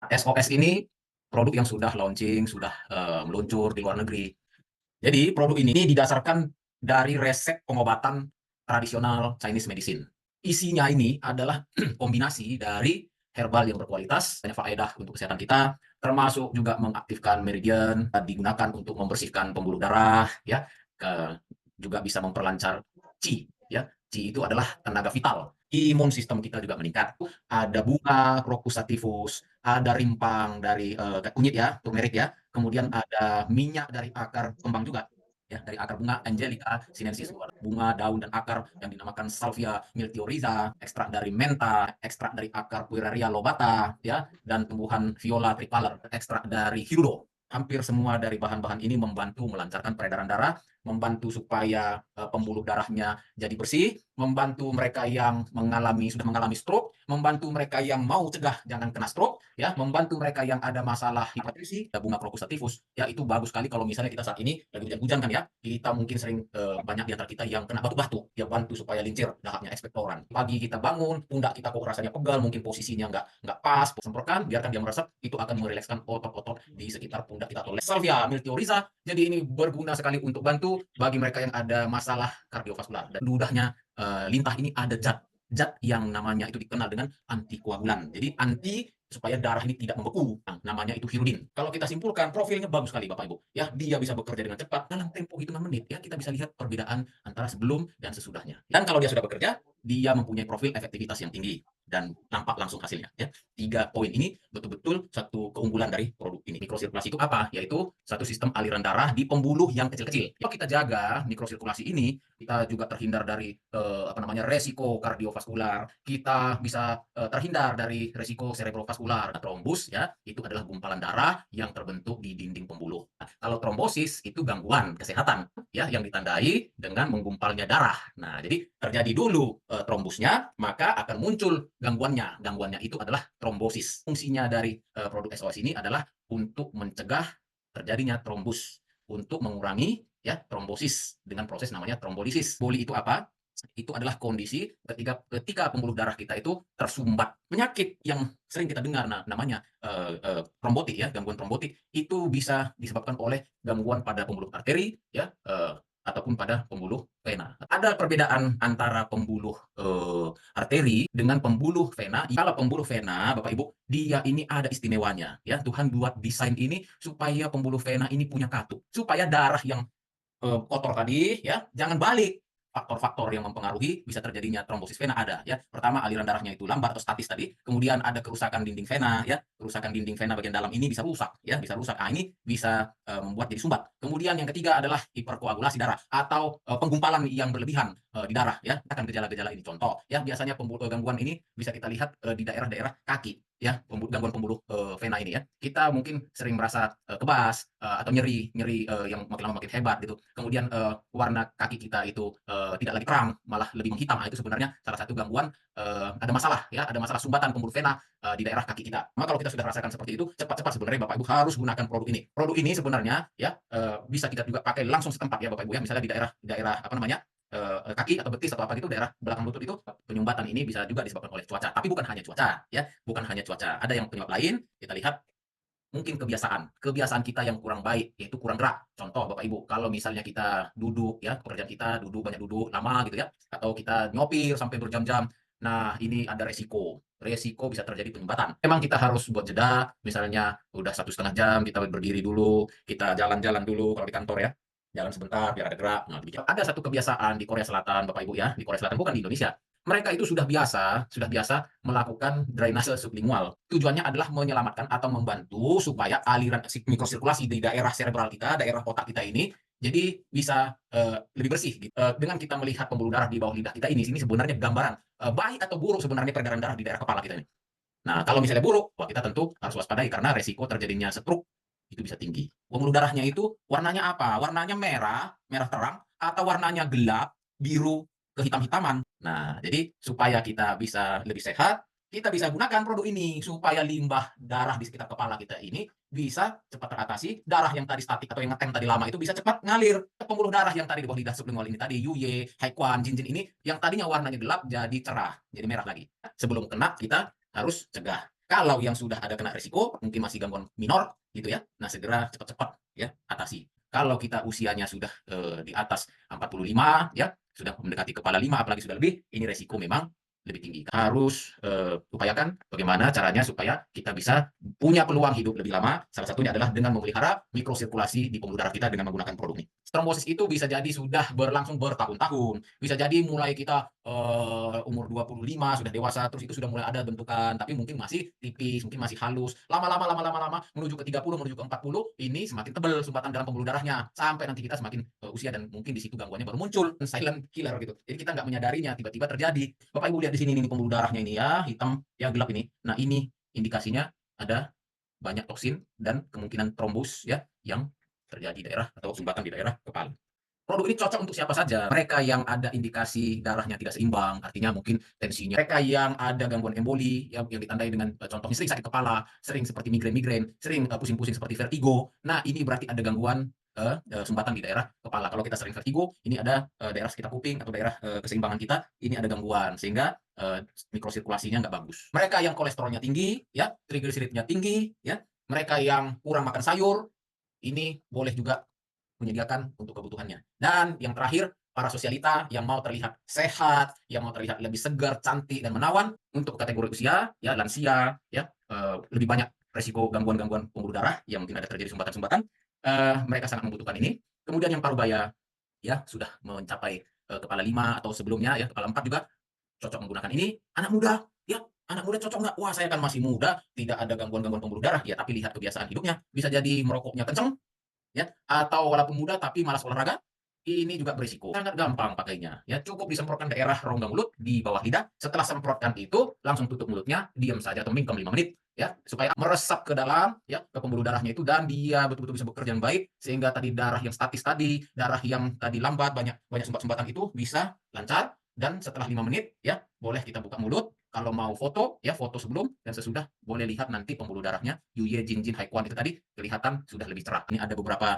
SOS ini produk yang sudah launching, sudah meluncur di luar negeri. Jadi produk ini didasarkan dari resep pengobatan tradisional Chinese medicine. Isinya ini adalah kombinasi dari herbal yang berkualitas, banyak faedah untuk kesehatan kita, termasuk juga mengaktifkan meridian, digunakan untuk membersihkan pembuluh darah, ya, juga bisa memperlancar qi, ya. Qi itu adalah tenaga vital. Imun sistem kita juga meningkat. Ada bunga crocus sativus, ada rimpang dari kunyit ya, turmeric ya. Kemudian ada minyak dari akar kembang juga, ya, dari akar bunga Angelica sinensis, bunga, daun dan akar yang dinamakan Salvia miltioriza, ekstrak dari menta, ekstrak dari akar Pueraria lobata, ya, dan tumbuhan Viola tricolor, ekstrak dari hirudo. Hampir semua dari bahan-bahan ini membantu melancarkan peredaran darah, membantu supaya pembuluh darahnya jadi bersih, membantu mereka yang sudah mengalami stroke, membantu mereka yang mau cegah jangan kena stroke, ya, membantu mereka yang ada masalah hipertensi. Bunga crocus sativus, ya, itu bagus sekali kalau misalnya kita saat ini lagi hujan-hujan kan ya, kita mungkin sering banyak di antara kita yang kena batuk-batuk, ya, bantu supaya lincir dahaknya ekspektoran. Pagi kita bangun, pundak kita kok rasanya pegal, mungkin posisinya nggak pas, semprotkan, biarkan dia meresap, itu akan merilekskan otot-otot di sekitar pundak kita. Salvia miltioriza, jadi ini berguna sekali untuk bantu bagi mereka yang ada masalah kardiovaskular. Dan ludahnya lintah ini ada zat yang namanya itu dikenal dengan antikoagulan. Jadi anti supaya darah ini tidak membeku. Nah, namanya itu hirudin. Kalau kita simpulkan, profilnya bagus sekali Bapak Ibu. Ya, dia bisa bekerja dengan cepat dalam tempo hitungan menit. Ya, kita bisa lihat perbedaan antara sebelum dan sesudahnya. Dan kalau dia sudah bekerja, dia mempunyai profil efektivitas yang tinggi dan nampak langsung hasilnya. Ya, 3 poin ini betul-betul satu keunggulan dari produk ini. Mikrosirkulasi itu apa? Yaitu satu sistem aliran darah di pembuluh yang kecil-kecil. Kalau kita jaga mikrosirkulasi ini, kita juga terhindar dari resiko kardiovaskular. Kita bisa terhindar dari resiko cerebrovaskular. Trombus, ya, itu adalah gumpalan darah yang terbentuk di dinding pembuluh. Nah, kalau trombosis itu gangguan kesehatan, ya, yang ditandai dengan menggumpalnya darah. Nah, jadi terjadi dulu trombusnya, maka akan muncul gangguannya. Gangguannya itu adalah trombosis. Fungsinya dari produk SOS ini adalah untuk mencegah terjadinya trombus, untuk mengurangi, ya, trombosis dengan proses namanya trombolisis. Boli itu apa? Itu adalah kondisi ketika pembuluh darah kita itu tersumbat. Penyakit yang sering kita dengar, nah, namanya trombotik, ya, gangguan trombotik itu bisa disebabkan oleh gangguan pada pembuluh arteri, ya, ataupun pada pembuluh vena. Ada perbedaan antara pembuluh arteri dengan pembuluh vena. Kalau pembuluh vena, Bapak Ibu, dia ini ada istimewanya, ya. Tuhan buat desain ini supaya pembuluh vena ini punya katup, supaya darah yang kotor tadi, ya, jangan balik. Faktor-faktor yang mempengaruhi bisa terjadinya trombosis vena ada, ya. Pertama, aliran darahnya itu lambat atau statis tadi, kemudian ada kerusakan dinding vena, ya. Kerusakan dinding vena bagian dalam ini bisa rusak, ya, bisa rusak. Ah, ini bisa membuat jadi sumbat. Kemudian yang ketiga adalah hiperkoagulasi darah atau penggumpalan yang berlebihan di darah, ya. Akan gejala-gejala ini contoh, ya, biasanya gangguan ini bisa kita lihat di daerah-daerah kaki, ya, gangguan pembuluh vena ini, ya. Kita mungkin sering merasa kebas atau nyeri nyeri yang makin lama makin hebat gitu. Kemudian warna kaki kita itu tidak lagi terang, malah lebih menghitam. Nah, itu sebenarnya salah satu gangguan, ada masalah, ya, ada masalah sumbatan pembuluh vena di daerah kaki kita. Maka kalau kita sudah rasakan seperti itu, cepat-cepat sebenarnya Bapak Ibu harus gunakan produk ini. Produk ini sebenarnya, ya, bisa kita juga pakai langsung setempat, ya, Bapak Ibu, ya. Misalnya di daerah daerah apa namanya, kaki atau betis atau apa gitu, daerah belakang lutut itu, penyumbatan ini bisa juga disebabkan oleh cuaca. Tapi bukan hanya cuaca, ya, bukan hanya cuaca. Ada yang penyebab lain, kita lihat mungkin kebiasaan kita yang kurang baik, yaitu kurang gerak. Contoh Bapak Ibu, kalau misalnya kita duduk, ya, pekerjaan kita duduk, banyak duduk lama gitu, ya, atau kita nyopir sampai berjam-jam. Nah, ini ada resiko bisa terjadi penyumbatan. Memang kita harus buat jeda, misalnya udah 1,5 jam kita berdiri dulu, kita jalan-jalan dulu kalau di kantor, ya. Jalan sebentar biar ada gerak. Nah, ada satu kebiasaan di Korea Selatan Bapak Ibu, ya, di Korea Selatan bukan di Indonesia. Mereka itu sudah biasa melakukan drainase sublingual. Tujuannya adalah menyelamatkan atau membantu supaya aliran mikrosirkulasi di daerah cerebral kita, daerah otak kita ini, jadi bisa lebih bersih. Gitu. Dengan kita melihat pembuluh darah di bawah lidah kita ini sebenarnya gambaran baik atau buruk sebenarnya peredaran darah di daerah kepala kita ini. Nah, kalau misalnya buruk, wah, kita tentu harus waspadai karena resiko terjadinya stroke itu bisa tinggi. Pembuluh darahnya itu warnanya apa? Warnanya merah, merah terang, atau warnanya gelap, biru, kehitam-hitaman. Nah, jadi supaya kita bisa lebih sehat, kita bisa gunakan produk ini supaya limbah darah di sekitar kepala kita ini bisa cepat teratasi. Darah yang tadi statik atau yang ngetem tadi lama itu bisa cepat ngalir. Pembuluh darah yang tadi di bawah lidah sublingual ini tadi, Yuye, Haikuan, Jinjin ini yang tadinya warnanya gelap jadi cerah, jadi merah lagi. Sebelum kena kita harus cegah. Kalau yang sudah ada kena risiko, mungkin masih gangguan minor gitu ya, nah segera cepat-cepat ya atasi. Kalau kita usianya sudah, di atas 45 ya, sudah mendekati kepala 5 apalagi sudah lebih, ini resiko memang lebih tinggi. Harus, upayakan bagaimana caranya supaya kita bisa punya peluang hidup lebih lama, salah satunya adalah dengan memelihara mikrosirkulasi di pembuluh darah kita dengan menggunakan produk ini. Trombosis itu bisa jadi sudah berlangsung bertahun-tahun, bisa jadi mulai kita, umur 25 sudah dewasa, terus itu sudah mulai ada bentukan, tapi mungkin masih tipis, mungkin masih halus. Lama-lama menuju ke 30, menuju ke 40, ini semakin tebal sumbatan dalam pembuluh darahnya, sampai nanti kita semakin, usia dan mungkin di situ gangguannya baru muncul, silent killer gitu. Jadi kita nggak menyadarinya, tiba-tiba terjadi. Bapak Ibu lihat di sini nih pembuluh darahnya ini ya, hitam, ya gelap ini. Nah ini indikasinya ada banyak toksin dan kemungkinan trombus ya, yang terjadi di daerah atau sumbatan di daerah kepala. Produk ini cocok untuk siapa saja. Mereka yang ada indikasi darahnya tidak seimbang, artinya mungkin tensinya. Mereka yang ada gangguan emboli, yang ditandai dengan contohnya sering sakit kepala, sering seperti migrain-migrain, sering pusing-pusing seperti vertigo. Nah, ini berarti ada gangguan sumbatan di daerah kepala. Kalau kita sering vertigo, ini ada daerah sekitar kuping atau daerah keseimbangan kita, ini ada gangguan sehingga mikrosirkulasinya nggak bagus. Mereka yang kolesterolnya tinggi, ya, triglyceridnya tinggi, ya, mereka yang kurang makan sayur, ini boleh juga menyediakan untuk kebutuhannya. Dan yang terakhir, para sosialita yang mau terlihat sehat, yang mau terlihat lebih segar, cantik, dan menawan untuk kategori usia, ya lansia, ya lebih banyak resiko gangguan-gangguan pembuluh darah yang mungkin ada terjadi sumbatan-sumbatan, mereka sangat membutuhkan ini. Kemudian yang parubaya, ya sudah mencapai kepala 5 atau sebelumnya, ya kepala 4 juga cocok menggunakan ini. Anak muda, ya anak muda cocok nggak? Wah saya kan masih muda, tidak ada gangguan-gangguan pembuluh darah, ya tapi lihat kebiasaan hidupnya, bisa jadi merokoknya kenceng, ya, atau walaupun muda tapi malas olahraga, ini juga berisiko. Sangat gampang pakainya, ya, cukup disemprotkan daerah rongga mulut di bawah lidah, setelah semprotkan itu langsung tutup mulutnya, diam saja atau mingkem 5 menit, ya, supaya meresap ke dalam, ya, ke pembuluh darahnya itu dan dia betul-betul bisa bekerja dengan baik, sehingga tadi darah yang statis tadi, darah yang tadi lambat, banyak banyak sumbat-sumbatan itu bisa lancar dan setelah 5 menit, ya, boleh kita buka mulut, kalau mau foto, ya foto sebelum dan sesudah, boleh lihat nanti pembuluh darahnya, Yuye Jinjin Haikuan itu tadi, kelihatan sudah lebih cerah. Ini ada beberapa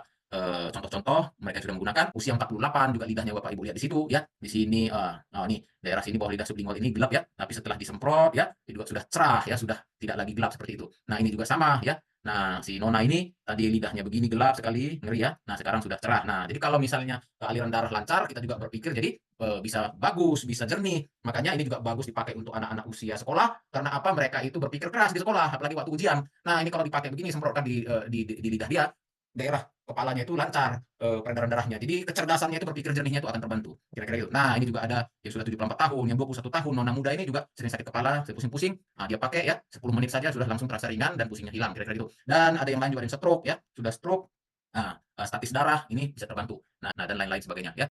contoh-contoh mereka sudah menggunakan usia 48 juga lidahnya Bapak Ibu lihat di situ ya. Di sini nah ini daerah sini bawah lidah sublingual ini gelap ya, tapi setelah disemprot ya, itu juga sudah cerah ya, sudah tidak lagi gelap seperti itu. Nah, ini juga sama ya. Nah, si Nona ini tadi lidahnya begini gelap sekali, ngeri ya. Nah, sekarang sudah cerah. Nah, jadi kalau misalnya aliran darah lancar, kita juga berpikir jadi bisa bagus, bisa jernih. Makanya ini juga bagus dipakai untuk anak-anak usia sekolah karena apa? Mereka itu berpikir keras di sekolah, apalagi waktu ujian. Nah, ini kalau dipakai begini semprotkan di lidah dia, daerah kepalanya itu lancar peredaran darahnya. Jadi kecerdasannya itu berpikir jernihnya itu akan terbantu. Kira-kira gitu. Nah, ini juga ada yang sudah 74 tahun, yang 21 tahun, nona muda ini juga sering sakit kepala, sering pusing-pusing. Nah, dia pakai ya 10 menit saja sudah langsung terasa ringan dan pusingnya hilang, kira-kira gitu. Dan ada yang lain juga ada yang stroke ya, sudah stroke. Nah, statis darah ini bisa terbantu. Nah, dan lain-lain sebagainya ya.